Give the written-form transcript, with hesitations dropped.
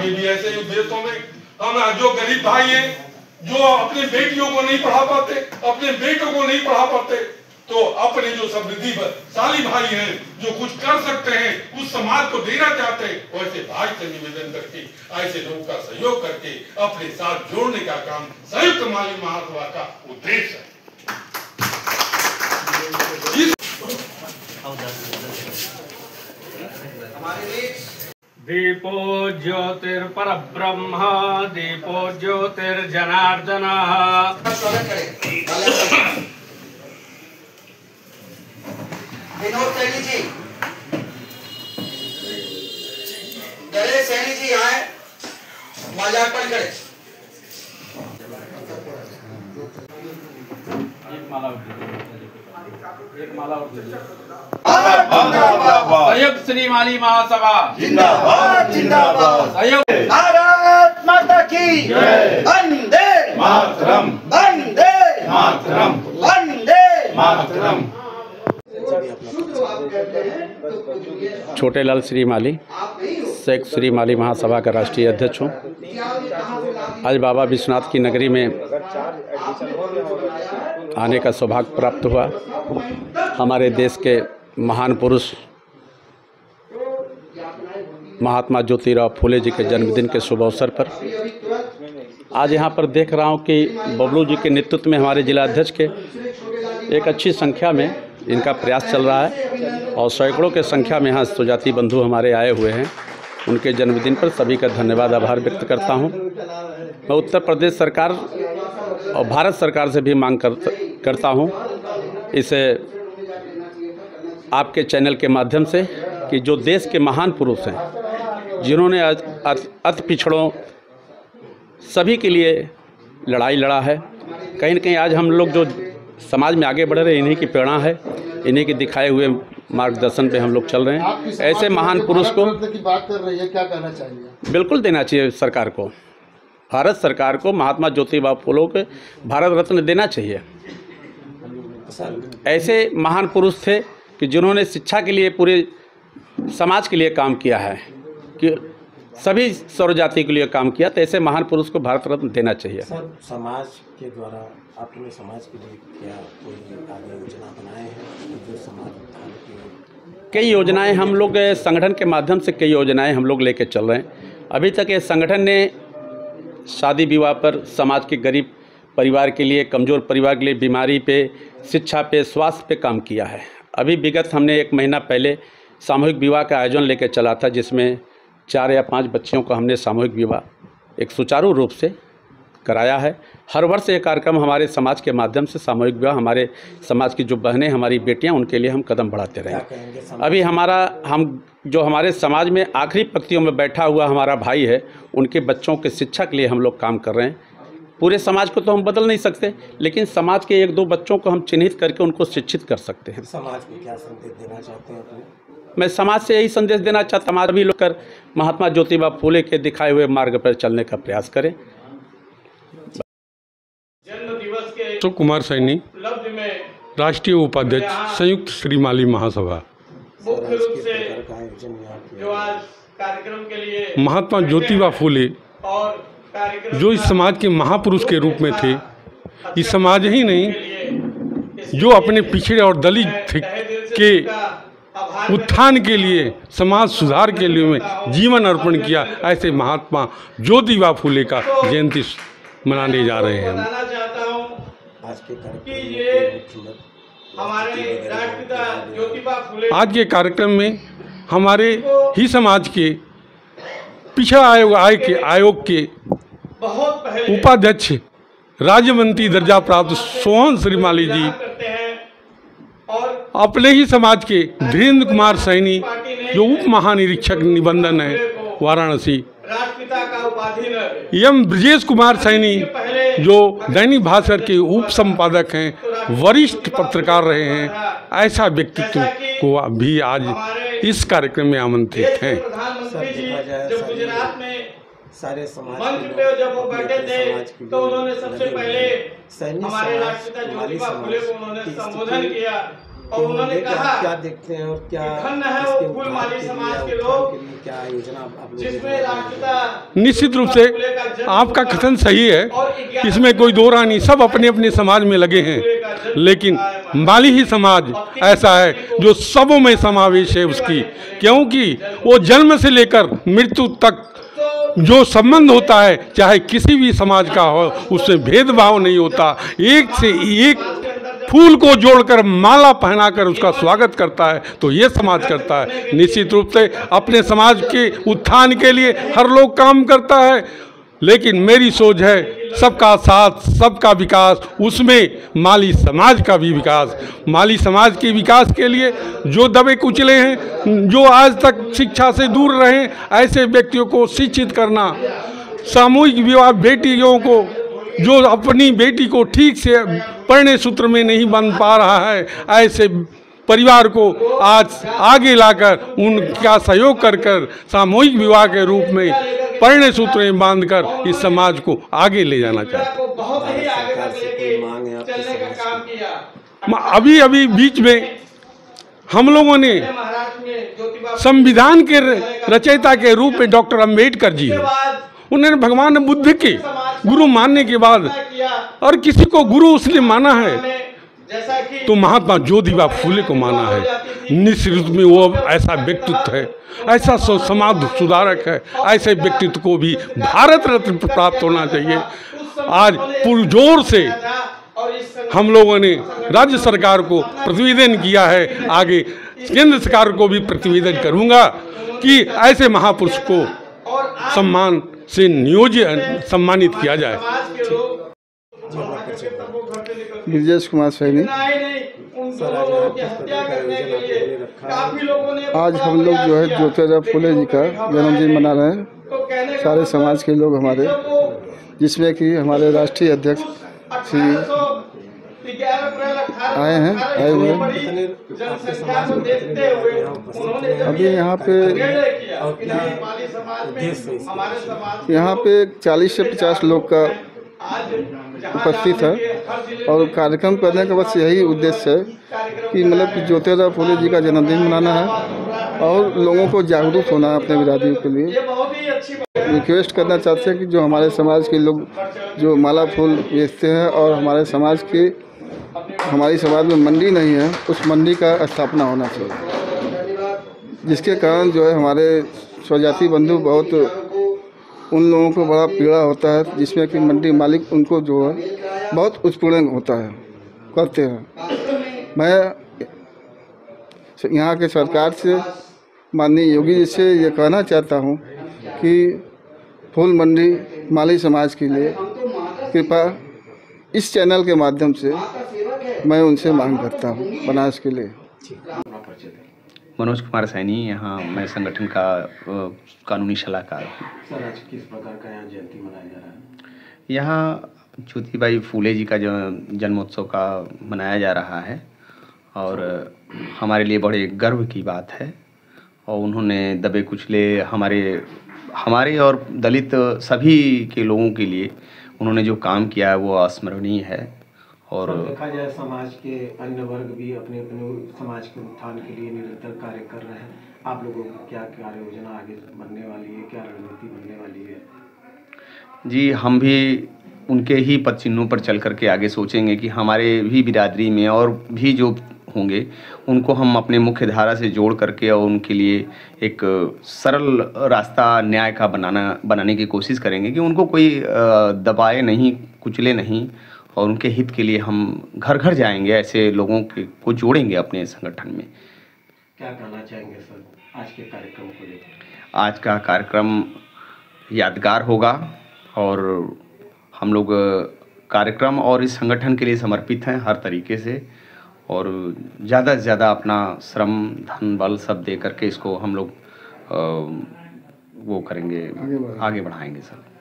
आगे भी ऐसे ही देशों में हम जो गरीब भाई हैं, जो अपने बेटियों को नहीं पढ़ा पाते, अपने बेटों को नहीं पढ़ा पाते, तो अपने जो समृद्धिशाली भाई हैं, जो कुछ कर सकते हैं, उस समाज को देना चाहते हैं, वैसे भाई से निवेदन करके, ऐसे लोगों का सहयोग करके अपने साथ जोड़ने का काम संयुक्त माली महासभा का उद्देश्य है। दीपो ज्योतिर्परब्रह्म दीपो ज्योतिर्जनार्दन। विनोद सैनी जी, नरेश सैनी जी आए, माल्यार्पण करें। एक माला संयुक्त श्री माली महासभा जिंदाबाद जिंदाबाद। संयुक्त भारत माता की वंदे मातरम, वंदे मातरम, वंदे मातरम। छोटेलाल श्री माली, संयुक्त श्री माली महासभा का राष्ट्रीय अध्यक्ष हूँ। आज बाबा विश्वनाथ की नगरी में आने का सौभाग्य प्राप्त हुआ। हमारे देश के महान पुरुष महात्मा ज्योतिराव फूले जी के जन्मदिन के शुभ अवसर पर आज यहाँ पर देख रहा हूँ कि बबलू जी के नेतृत्व में हमारे जिला अध्यक्ष के एक अच्छी संख्या में इनका प्रयास चल रहा है और सैकड़ों के संख्या में यहाँ स्वजाति बंधु हमारे आए हुए हैं। उनके जन्मदिन पर सभी का धन्यवाद आभार व्यक्त करता हूँ। मैं उत्तर प्रदेश सरकार और भारत सरकार से भी मांग करता हूँ इसे आपके चैनल के माध्यम से कि जो देश के महान पुरुष हैं, जिन्होंने अति पिछड़ों सभी के लिए लड़ाई लड़ा है, कहीं न कहीं आज हम लोग जो समाज में आगे बढ़ रहे हैं, इन्हीं की प्रेरणा है, इन्हीं के दिखाए हुए मार्गदर्शन पे हम लोग चल रहे हैं। ऐसे महान पुरुष को की बात कर रही है, क्या कहना चाहिए? बिल्कुल देना चाहिए सरकार को, भारत सरकार को महात्मा ज्योतिबा फूले को भारत रत्न देना चाहिए। ऐसे महान पुरुष थे कि जिन्होंने शिक्षा के लिए पूरे समाज के लिए काम किया है, कि सभी सर्व जाति के लिए काम किया, तो ऐसे महान पुरुष को भारत रत्न देना चाहिए। सर, समाज के द्वारा आपने समाज के लिए क्या कोई आगे योजना बनाए हैं जो समाज उत्थान की? कई योजनाएं हम लोग संगठन के माध्यम से कई योजनाएं हम लोग लेकर चल रहे हैं। अभी तक ये संगठन ने शादी विवाह पर, समाज के गरीब परिवार के लिए, कमज़ोर परिवार के लिए, बीमारी पे, शिक्षा पे, स्वास्थ्य पे काम किया है। अभी विगत हमने 1 महीना पहले सामूहिक विवाह का आयोजन लेकर चला था, जिसमें 4 या 5 बच्चियों का हमने सामूहिक विवाह एक सुचारू रूप से कराया है। हर वर्ष ये कार्यक्रम हमारे समाज के माध्यम से सामूहिक विवाह, हमारे समाज की जो बहनें, हमारी बेटियां, उनके लिए हम कदम बढ़ाते रहें। अभी जो हमारे समाज में आखिरी पंक्तियों में बैठा हुआ हमारा भाई है, उनके बच्चों के शिक्षा के लिए हम लोग काम कर रहे हैं। पूरे समाज को तो हम बदल नहीं सकते, लेकिन समाज के 1-2 बच्चों को हम चिन्हित करके उनको शिक्षित कर सकते हैं। समाज को क्या संदेश देना चाहते हैं अपने? मैं समाज से यही संदेश देना चाहता हूँ, सभी लोग कर महात्मा ज्योतिबा फूले के दिखाए हुए मार्ग पर चलने का प्रयास करें। जन्म दिवस के तो कुमार सैनी, उपलब्धि में राष्ट्रीय उपाध्यक्ष, संयुक्त श्री माली महासभा। मुख्य रूप से जो आज कार्यक्रम के लिए महात्मा ज्योतिबा फूले और कार्यक्रम जो इस समाज के महापुरुष के रूप में थे, इस समाज ही नहीं जो अपने पिछड़े और दलित के उत्थान के लिए, समाज सुधार के लिए में जीवन अर्पण किया, ऐसे महात्मा ज्योतिबा फूले का जयंती मनाने जा रहे हैं हम। बताना चाहता हूँ आज के कि ये हमारे राष्ट्रपिता ज्योतिबा फूले आज के कार्यक्रम में हमारे ही समाज के पिछड़ा आयोग के बहुत पहले उपाध्यक्ष, राज्य मंत्री दर्जा प्राप्त सोहन श्रीमाली जी, करते हैं और अपने ही समाज के धीरेन्द्र कुमार सैनी जो उप महानिरीक्षक निबंधन है वाराणसी, राष्ट्रपिता का उपाधि एम ब्रजेश कुमार सैनी जो दैनिक भास्कर के उप संपादक हैं, वरिष्ठ पत्रकार रहे हैं, ऐसा व्यक्तित्व को भी आज इस कार्यक्रम में आमंत्रित हैं। प्रधानमंत्री जी जब गुजरात में सारे समाज मंच पे जब वो बैठे थे तो उन्होंने सबसे पहले हमारे राष्ट्रपिता ज्योतिबा फूले को उन्होंने संबोधन किया और उन्होंने कहा क्या देखते हैं और क्या धन्य है इसके वो फूलमाली उद्धार के समाज लिए, के उत्थान लोग के लिए क्या योजना आप लोग जिसमें राष्ट्रपिता निश्चित रूप से आपका कथन सही है, इसमें कोई दो राय नहीं, सब अपने अपने समाज में लगे हैं, लेकिन माली ही समाज ऐसा है जो सबों में समावेश है उसकी, क्योंकि वो जन्म से लेकर मृत्यु तक जो संबंध होता है चाहे किसी भी समाज का हो उसमें भेदभाव नहीं होता, एक से एक फूल को जोड़कर माला पहनाकर उसका स्वागत करता है, तो ये समाज करता है। निश्चित रूप से अपने समाज के उत्थान के लिए हर लोग काम करता है, लेकिन मेरी सोच है सबका साथ सबका विकास, उसमें माली समाज का भी विकास। माली समाज के विकास के लिए जो दबे कुचले हैं, जो आज तक शिक्षा से दूर रहे, ऐसे व्यक्तियों को शिक्षित करना, सामूहिक विवाह बेटियों को जो अपनी बेटी को ठीक से पढ़ने सूत्र में नहीं बन पा रहा है, ऐसे परिवार को आज आगे लाकर उनका सहयोग कर कर सामूहिक विवाह के रूप में पढ़ने सूत्र में बांधकर इस समाज को आगे ले जाना चाहिए। बहुत ही आगे तक लेके चलने का काम किया। अभी बीच में हम लोगों ने महाराष्ट्र में ज्योतिबा संविधान के रचयिता के रूप में डॉक्टर अंबेडकर जी हैं, उन्होंने भगवान बुद्ध के गुरु मानने के बाद और किसी को गुरु उसने माना है तो महात्मा ज्योतिबा फूले को माना है। निश्चित रूप में वो ऐसा व्यक्तित्व है, ऐसा समाज सुधारक है, ऐसे व्यक्तित्व को भी भारत रत्न प्राप्त होना चाहिए। आज पुरजोर से हम लोगों ने राज्य सरकार को प्रतिवेदन किया है, आगे केंद्र सरकार को भी प्रतिवेदन करूंगा कि ऐसे महापुरुष को सम्मान से सम्मानित किया जाए। ब्रजेश कुमार सैनी। आज हम लोग जो है ज्योतिबा फूले जी का जन्मदिन मना रहे हैं, सारे समाज के लोग हमारे, जिसमें कि हमारे राष्ट्रीय अध्यक्ष श्री आए हुए हैं। अभी यहाँ पे 40 से 50 लोग का उपस्थित है और कार्यक्रम करने का बस यही उद्देश्य है कि मतलब कि ज्योतिबा फूले जी का जन्मदिन मनाना है और लोगों को जागरूक होना है अपने बिरादरियों के लिए। रिक्वेस्ट करना चाहते हैं कि जो हमारे समाज के लोग जो माला फूल बेचते हैं और हमारे समाज में मंडी नहीं है, उस मंडी का स्थापना होना चाहिए, जिसके कारण जो है हमारे स्वजाति बंधु बहुत उन लोगों को बड़ा पीड़ा होता है, जिसमें कि मंडी मालिक उनको जो है बहुत उत्पीड़न होता है करते हैं। मैं यहाँ के सरकार से माननीय योगी जी से ये कहना चाहता हूँ कि फूल मंडी माली समाज के लिए कृपया इस चैनल के माध्यम से मैं उनसे मांग करता हूँ बनारस के लिए। मनोज कुमार सैनी, यहाँ मैं संगठन का कानूनी सलाहकार हूँ। सर, आज किस प्रकार का यहाँ जयंती मनाया जा रहा है? यहाँ ज्योतिबाई फूले जी का जो जन्मोत्सव का मनाया जा रहा है और हमारे लिए बड़े गर्व की बात है। और उन्होंने दबे कुचले हमारे और दलित सभी के लोगों के लिए उन्होंने जो काम किया है वो अस्मरणीय है। और देखा जाए समाज के अन्य वर्ग भी अपने अपने समाज के उत्थान के लिए निरंतर कार्य कर रहे हैं। आप लोगों की क्या कार्य योजना आगे बनने वाली है, क्या रणनीति बनने वाली है? जी, हम भी उनके ही पद चिन्हों पर चल करके आगे सोचेंगे कि हमारे भी बिरादरी में और भी जो होंगे उनको हम अपने मुख्य धारा से जोड़ करके और उनके लिए एक सरल रास्ता न्याय का बनाने की कोशिश करेंगे कि उनको कोई दबाए नहीं, कुचले नहीं, और उनके हित के लिए हम घर घर जाएंगे, ऐसे लोगों को जोड़ेंगे अपने संगठन में। क्या कहना चाहेंगे सर आज के कार्यक्रम को लेकर? आज का कार्यक्रम यादगार होगा और हम लोग कार्यक्रम और इस संगठन के लिए समर्पित हैं हर तरीके से, और ज़्यादा से ज़्यादा अपना श्रम धन बल सब दे करके इसको हम लोग वो करेंगे, आगे बढ़ाएंगे सर।